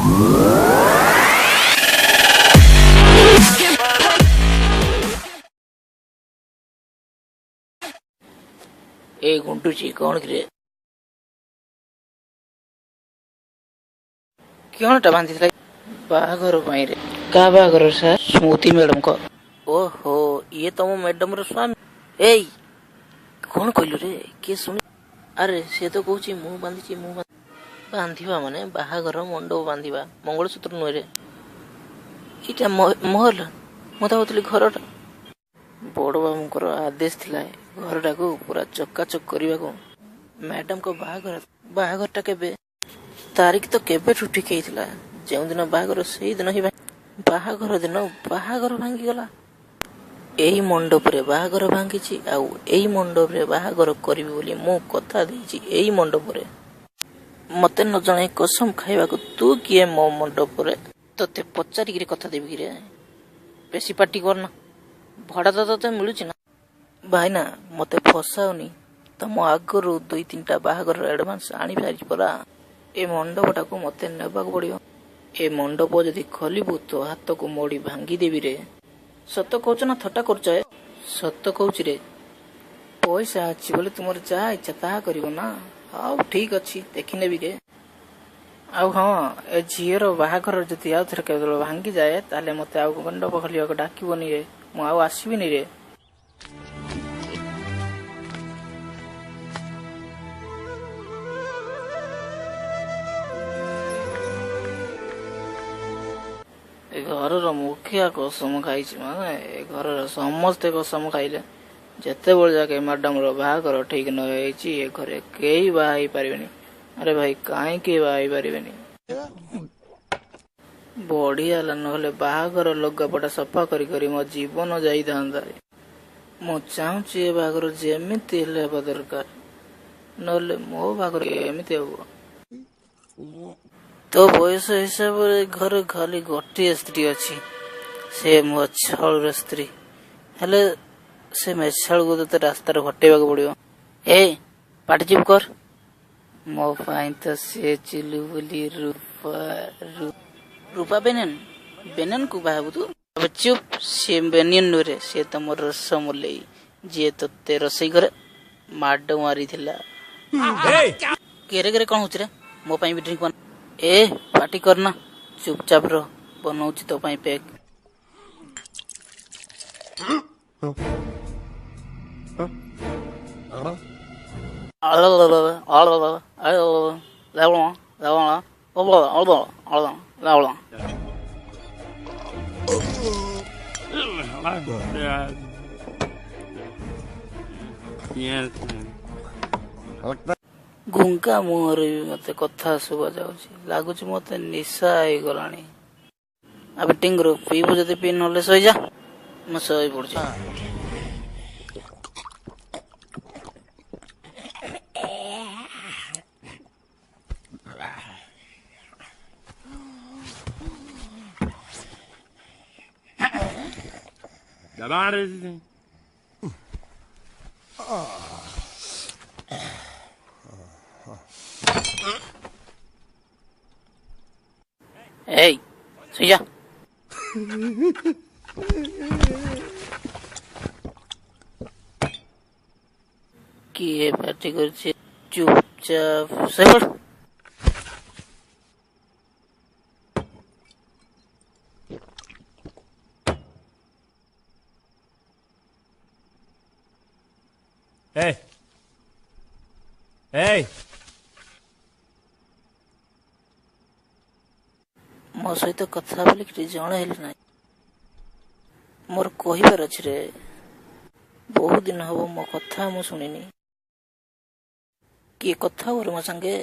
ए गुंटुची कौन किरे क्योंटा बांधी बाहाघर रे का बाहाघर सर स्मृति मैडम को ओहो ये तो मो मैडम रो स्वामी ए कौन कहलु रे के सुन अरे से तो कहूची मु बांधी बांधिबा माने बाहाघर मंडप बांधिबा मंगलसूत्र नुहे रे इटा महल मत भावुली घरटा बड़ बाबूंकर आदेश थिला घरटा को पूरा चकाचक करने को मैडम को बाहाघरटा केबे तारीख तो केबे ठीक होता जो दिन बाहाघर से दिन ही बाहाघर दिन बाहाघर भांगी गला एही मंडप रे बाहाघर भांगी आउ एही मंडप रे बाहाघर करी बोली मु कथा देछि एही मंडप रे मते न जणे कसम खाइबा को तू किए मो मंडप रे तते पचारी गिरे कथा देबी रे बेसी पार्टी करना भड़ा तो तते मिलुची ना भाई ना मते फसाउनी तम आगरू 2-3टा बाहाघर एडवांस आनी सारी परा ए मंडपटा को मते नेबा पड़ियो ए मंडप जदि खोलिबु तो हाथ को मोड़ी भांगी देबी रे सत कहछ ना थट्टा करछ सत कहछ रे पैसा अछि बोले तुमर जा इच्छा ता करिवो ना आ ठीक अछि देखि नेबी रे आ हां ए झियर बाहाघर जदि आ थर केवल भांगी जाए ताले मते आ मंडप खोलियो को डाकिबोनी रे मु आ आसीबिनी रे घर मुखिया कसम खाई माने घर समस्ते कसम खाइले जिते बड़े जाके मैडम बाहाघर ठीक न ये घरे कई बाहा पारे अरे भाई कहीं के बाहा पारे बढ़िया ना बाहाघर लुगापटा सफा करी मो जीवन जाई था मु चाहूँ बाहाघर जेमिति हेबा दरकार नले मो बाहाघर एमिति हो तो बयस हिसाब रे घर खाली गोटे स्त्री अच्छी से मो छल स्त्री हेले से मेछाल को तो रास्ता हटेबा पड़ो ए पाटी चुप कर मो पाई तो से चिलु बोली रूपा बेनन को बाबू तू अब चुप से बेनियन नुरे से तो मोर रसमलई जे तते रसई करे माड मारी थिला केरे केरे कोन होछ रे मो पाई भी ड्रिंक ए पार्टी करना चुपचाप रह बनाऊची तो पाई पैक गुंका मुहर मते कथा सुबा जाउची लागुची मते निशा आइ गलानी अब टिंगरो पीबो जदि पी नले सई जा म सई पड़छ दबारे Hey, sui जा किए पार्टी कर चुपचाप से पड़ Hey. Hey. मो सहित कथा बोली कि जण हेली ना मोर कहिबार अछि रे बहुत दिन हबो मो कथा मु सुनिनी कि कथा और मो संगे